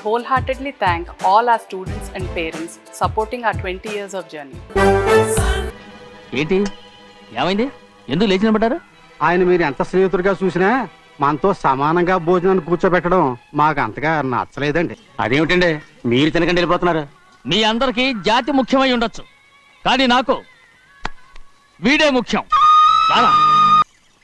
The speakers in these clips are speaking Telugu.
wholeheartedly thank all our students and parents supporting our 20 years of journey. ఏంటి ఏమైంది? ఎందుకు లేచి నిలబడ్డారు? ఆయన మీరు ఎంత స్నేహితుడిగా చూసినా మనతో సమానంగా భోజనాన్ని కూర్చోబెట్టడం మాకు అంతగా నచ్చలేదండి. అదేమిటండి మీరు తినకండి వెళ్ళిపోతున్నారు? మీ అందరికి జాతి ముఖ్యమై ఉండొచ్చు, కానీ నాకు వీడే ముఖ్యం. రారా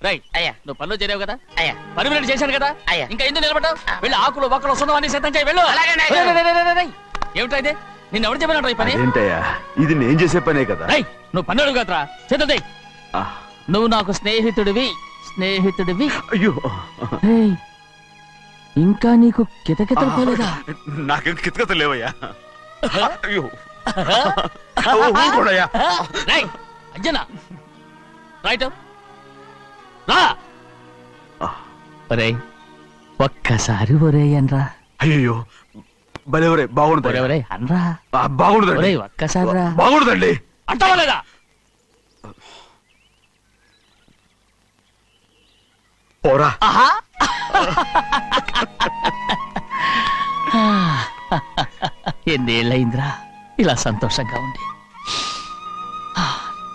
రైట్ అయ్యా. నువ్వు పనులు చేరావు కదా అయ్యా, పర్మినెంట్ చేశాను కదా అయ్యా. ఇంకా ఎందుకు నిలబడ్డావు? వెళ్ళి ఆకులు బొక్కలు వస్తుందో అన్ని సిద్ధం చేయి. వెళ్ళు. అలాగేనండి. రేయ్, రేయ్, రేయ్, రేయ్, రేయ్. ఏమిటా ఇది? నిన్ను ఎవరు చెప్పినట్టు ఈ పని? ఏంటయ్యా ఇది నేను చేసే పనే కదా. రేయ్, నువ్వు పన్ను అడుగు కదరా, చేద్దాం. నువ్వు నాకు స్నేహితుడివి. అయ్యో రేయ్, ఇంకా నీకు కితకితలు పోలేదా? నాకేం కితకత లేవయ్యా. అయ్యో ఊరుకోడయ్యా. రేయ్, అంజనా రైట్ రా. ఒరేయ్, ఒక్కసారి ఒరేయ్ అనరా. అయ్యో భలేవరే బాగుండదు. ఒరేయ్ అనరా. బాగుండదండి. ఒరేయ్ ఒక్కసారి రా. బాగుండదండి. అంటావా లేదా? పోరా. ఎన్నేళ్ళయిందిరా ఇలా సంతోషంగా ఉండి.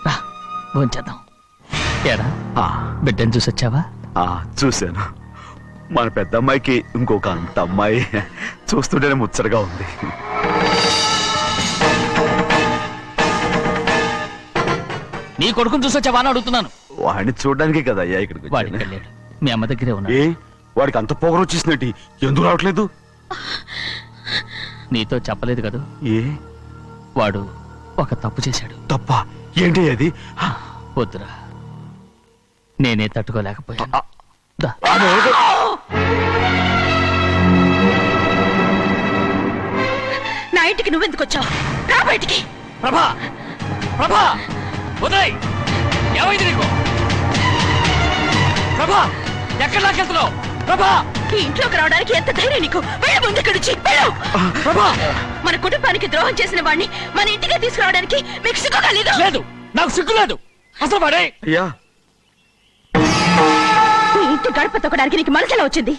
రా భోంచేద్దాం. ఏరా బిడ్డను చూసొచ్చావా? చూశాను. మన పెద్ద అమ్మాయికి ఇంకొక అంత అమ్మాయి చూస్తుంటేనే ముచ్చటగా ఉంది. నీ కొడుకుని చూసొచ్చావా అని అడుగుతున్నాను. వాడిని చూడడానికి కదా అయ్యా ఇక్కడికి వాడికి వచ్చాను. వెళ్ళాడు, మీ అమ్మ దగ్గరే ఉన్నాడు. ఏ వాడికి అంత పొగరు వచ్చేసినట్టు ఎందుకు రావట్లేదు? నీతో చెప్పలేదు కదా, ఏ వాడు ఒక తప్పు చేశాడు. తప్ప ఏంటి అది? వద్దురా, నేనే తట్టుకోలేకపోయాను. దా. నా ఇంటికి నువ్వెందుకు వచ్చావు? రా బయటికి. ప్రభా, ప్రభా, ఉదయ్, ఏమైంది నీకు? ప్రభా, ఎక్కడ లాకెళ్తున్నావు? ప్రభా, ఈ ఇంట్లోకి రావడానికి ఎంత ధైర్యం నీకు? వెళ్ళు ముందు ఇక్కడి నుంచి, వెళ్ళు. ప్రభా, మన కుటుంబానికి ద్రోహం చేసిన వాడిని మన ఇంటికి తీసుకురావడానికి మీకు సిగ్గుగా లేదు? లేదు, నాకు సిగ్గు లేదు. అసలు వాడే అయ్యా నీ ఇంటి గడప తొక్కడానికి నీకు మనసులో వచ్చింది.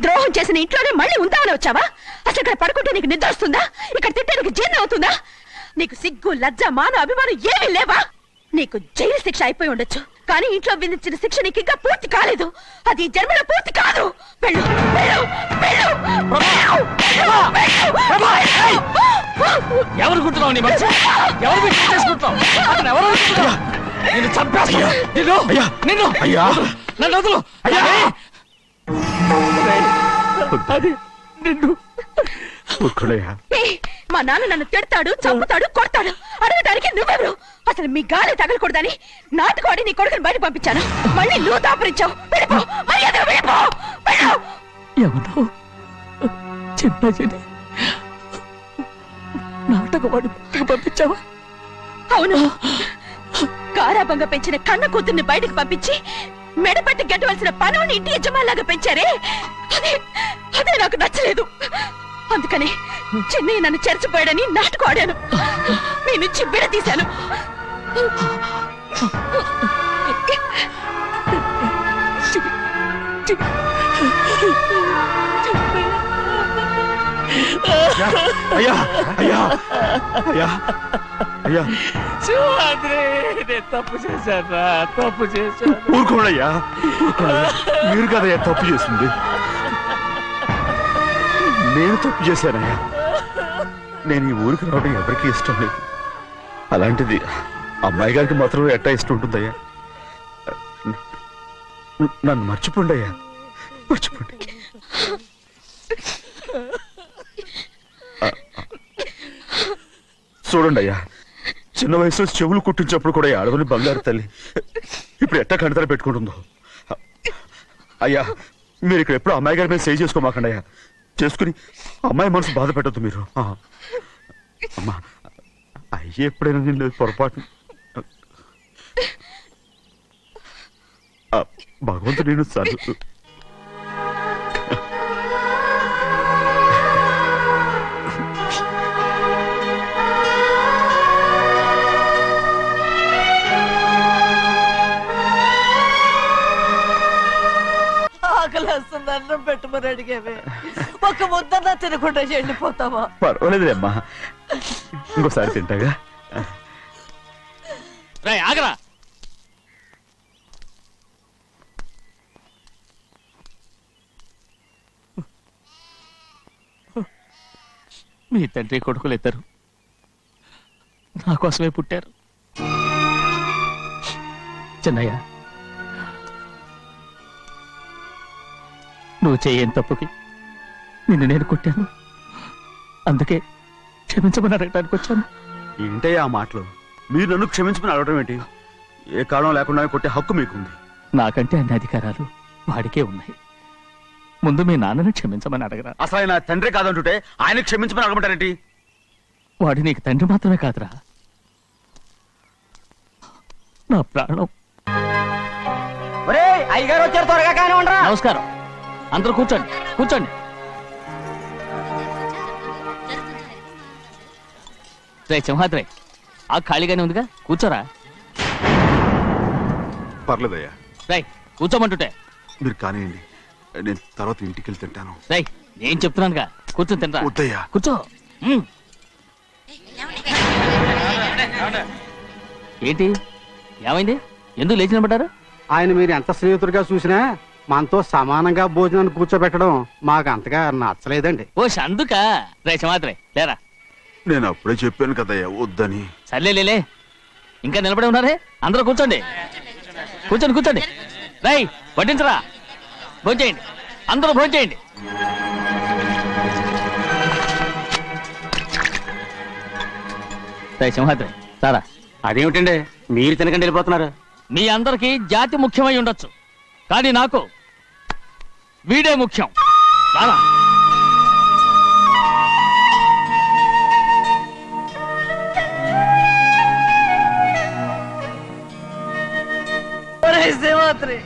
ద్రోహం చేసిన ఇంట్లోనే మళ్ళీ ఉందామని వచ్చావా? అసలు ఇక్కడ పడుకుంటే నీకు నిద్ర వస్తుందా? ఇక్కడ తింటే నీకు జీర్ణం అవుతుందా? నీకు సిగ్గు, లజ్జ, మాన, అభిమానం ఏమీ లేవా? నీకు జైలు శిక్ష అయిపోయి ఉండొచ్చు, కానీ ఇంట్లో విధించిన శిక్ష నీకు ఇంకా పూర్తి కాలేదు. అది ఈ జన్మలో పూర్తి కాదు. వెళ్ళు, వెళ్ళు, వెళ్ళు, వెళ్ళు, వెళ్ళు, వెళ్ళు. ఎవరు కుట్టున్నావు? నీ మంచి ఎవరు చేసుకుంటున్నావు? అతను ఎవరు అనుకుంటున్నావు? నిన్ను చంపేస్తా. నిన్ను అయ్యా నన్ను వదులు. అది నిన్ను. ఏయ్, మా నాన్న నన్ను తిడతాడు, చంపుతాడు, కొడతాడు. అడగడానికి నువ్వెవరు? అసలు మీ గాలి తగలకూడదని నాటుకోడి నీ కొడుకుని బయట పంపించాను. మళ్ళీ నువ్వు దాపరించావు. వెళ్ళిపో, మర్యాదగా వెళ్ళిపో, వెళ్ళు. ఎవరో చిన్న నాటకవాడి పంపించావా? అవును, గారాబంగా పెంచిన కన్న కూతుర్ని బయటకు పంపించి మెడపట్టి గెట్టవలసిన పనుని ఇంటి యజమానిలాగా పెంచారే, అదే నాకు నచ్చలేదు. అందుకని చెన్నై నన్ను చెరచిపోయాడని నాటకం ఆడాను. మీ నుంచి విడదీశాను. అయ్యా అయ్యా అయ్యా అయ్యా తప్పు చేశాను, తప్పు చేశాను. ఊరుకోడయ్యా, మీరు కదయ్యా తప్పు చేసింది. నేను తప్పు చేశానయ్యా. నేను ఈ ఊరికి రావడం ఎవరికి ఇష్టం లేదు. అలాంటిది అమ్మాయి గారికి మాత్రం ఎట్టా ఇష్టం ఉంటుందయ్యా. నన్ను మర్చిపోండి అయ్యా, మర్చిపోండి. చూడండి అయ్యా, చిన్న వయసులో చెవులు కుట్టించినప్పుడు కూడా ఆడవని బంగారు తల్లి ఇప్పుడు ఎట్టా కణితలు పెట్టుకుంటుందో. అయ్యా మీరు ఇక్కడ ఎప్పుడు అమ్మాయి గారి మీద సేవ్ చేసుకోమాకండి అయ్యా. చేసుకుని అమ్మాయి మనసు బాధ పెట్టద్దు మీరు. అమ్మా అయ్యే ఎప్పుడైనా నేను పొరపాటు భగవంతుడు నేను చదువు ఆకలేస్తుందా అన్నం పెట్టుమని అడిగేవే ఒక ముద్దన్నా తినకుండా వెళ్ళిపోతావా? పర్వాలేదులేమ్మా, ఇంకోసారి తింటాగా. రేయ్ ఆగరా. మీ తండ్రి కొడుకులు ఇద్దరు నా కోసమే పుట్టారు. చిన్నయ్య, నువ్వు చేయని తప్పుకి నిన్ను నేను కొట్టాను. అందుకే క్షమించమని అడగడానికి వచ్చాను. ఏంటయ్యా ఆ మాటలు? మీరు నన్ను క్షమించమని అడగడం ఏంటి? ఏ కారణం లేకుండా కొట్టే హక్కు మీకుంది. నాకంటే అన్ని అధికారాలు వాడికే ఉన్నాయి. ముందు మీ నాన్నని క్షమించమని అడగరా. అసలు ఆయన తండ్రి కాదంటుంటే ఆయన క్షమించమని అడగమంటారేంటి? వాడు నీకు తండ్రి మాత్రమే కాదురా, నా ప్రాణం. అయ్యగారు వచ్చారు, త్వరగా కానీ ఉండరా. నమస్కారం. అందరూ కూర్చోండి, కూర్చోండి. రే సింహాద్రి, ఆ ఖాళీగానే ఉందిగా, కూర్చోరా. పర్లేదయ్యా, రై కూర్చోమంటుంటే. మీరు కానివ్వండి, నేను తర్వాత ఇంటికి వెళ్ళి తింటాను. రై నేను చెప్తున్నానుగా, కూర్చొని తింటా. వద్దయ్యా. కూర్చో. ఏంటి ఏమైంది? ఎందుకు లేచి నిలబడ్డారు? ఆయన మీరు ఎంత స్నేహితుడిగా చూసినా మనతో సమానంగా భోజనాన్ని కూర్చోబెట్టడం మాకు అంతగా నచ్చలేదండి. ఓ అందుకా. రే సింహాద్రి లేరా. నేను అప్పుడే చెప్పాను కదయ్యా వద్దని. సర్లేలే, ఇంకా నిలబడి ఉన్నారే. అందరూ కూర్చోండి, కూర్చోండి, కూర్చోండి. రై వడ్డించరా, భోంచేయండి, అందరూ భోంచేయండి. రై సింహాద్రి సారా. అదేమిటండి మీరు తినకండి వెళ్ళిపోతున్నారు? మీ అందరికీ జాతి ముఖ్యమై ఉండొచ్చు, కానీ నాకు వీడే ముఖ్యం. రారా. శ్రీమంత్రి,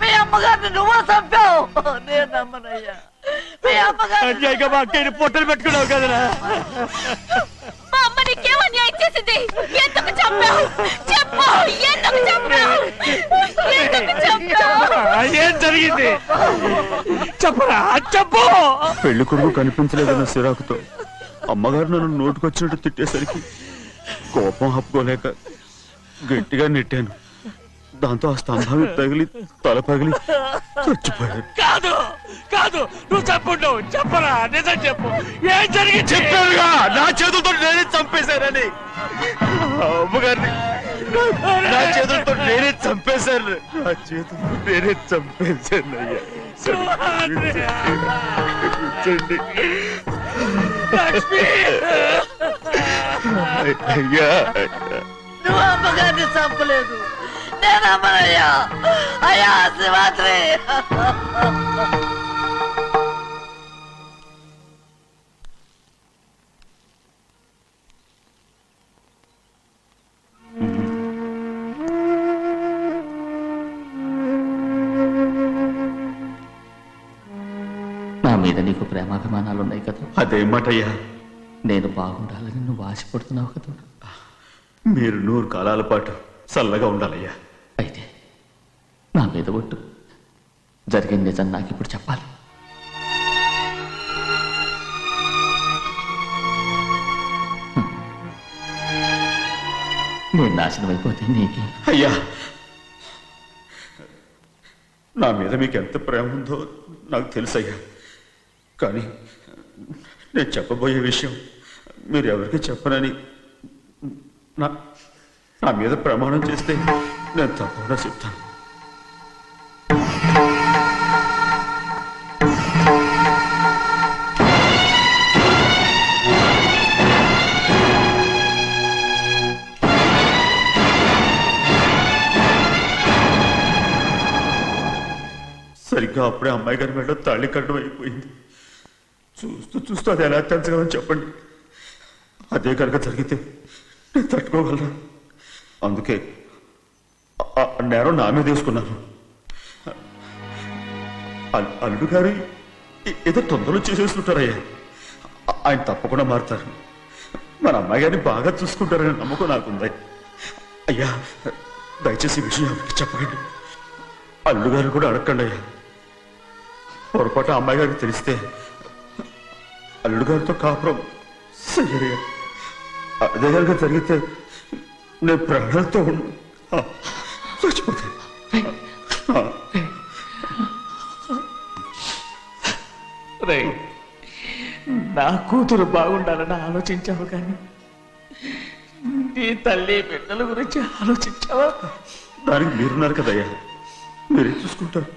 మీ అమ్మగారిని నువ్వు చంపావు. నేను నమ్మనయ్యా. మీ అమ్మగారు పొట్టలు పెట్టుకున్నావు కదరా. మా అమ్మ నీకేం అన్యాయం చేసింది? ఎందుకు చంపావు? చెప్పు, ఎందుకు చంపావు? ఎందుకు చంపావు? ఏం జరిగింది చెప్పరా, చెప్పు. పెళ్లి కొడుకు కనిపించలేదన్న సిరాకుతో అమ్మగారు నన్ను నోటుకొచ్చినట్టు తిట్టేసరికి కోపం హప్పుకోలేక గట్టిగా నెట్టాను. దాంతో ఆ స్తంభాన్ని తగిలి తల పగిలి చచ్చిపోయాడు. కాదు కాదు, నువ్వు చెప్పుండవు. చెప్పరా, నిజం చెప్పు. ఏం జరిగింది? చెప్పానుగా, నా చేతులతో నేనే చంపేశానని. అమ్మగారిని నా చేతులతో నేనే చంపేశాను. నా చేతులతో నేనే చంపేశాను అయ్యా. అయ్యా, నువ్వు అమ్మగారిని చంపలేదు. నేను అమ్మనయ్యా. అయ్యా శ్రీమంత్రి. నా మీద నీకు ప్రేమాభిమానాలు ఉన్నాయి కదా. అదేమాటయ్యా? నేను బాగుండాలని నువ్వు ఆశపడుతున్నావు కదా. మీరు 100 కాలాల పాటు చల్లగా ఉండాలయ్యా. అయితే నా మీద ఒట్టు. జరిగిన నిజం నాకు ఇప్పుడు చెప్పాలి. నేను నాశనం అయిపోతే నీకే. అయ్యా, నా మీద మీకు ఎంత ప్రేమ ఉందో నాకు తెలుసయ్యా. కానీ నేను చెప్పబోయే విషయం మీరు ఎవరికి చెప్పనని నా మీద ప్రమాణం చేస్తే నేను తప్పకుండా చెప్తాను. సరిగ్గా అప్పుడే అమ్మాయి గారి మెడలో తాళి కట్టడం అయిపోయింది. చూస్తూ చూస్తూ అది ఎలా తెంచగలని చెప్పండి. అదే కనుక జరిగితే నేను తట్టుకోగలను. అందుకే ఆ నేరం నా మీద తీసుకున్నాను. అల్లుడు గారు ఏదో తొందరలో చేసేస్తుంటారయ్యా. ఆయన తప్పకుండా మారుతారు. మన అమ్మాయి గారిని బాగా చూసుకుంటారని నమ్మకం నాకుంది. అయ్యా, దయచేసి ఈ విషయం ఎవరికి చెప్పకండి. అల్లుడు గారు కూడా అడగండి అయ్యా. పొరపాటు అమ్మాయి గారికి తెలిస్తే అల్లుడు గారితో కాపురం సరిగా అదే కనుక జరిగితే నేను ప్రాణాలతో చచ్చిపోతాను. రే, నా కూతురు బాగుండాలని ఆలోచించావు కానీ నీ తల్లి బిడ్డల గురించి ఆలోచించావా? దానికి మీరున్నారు కదయ్యా, మీరేం చూసుకుంటారు.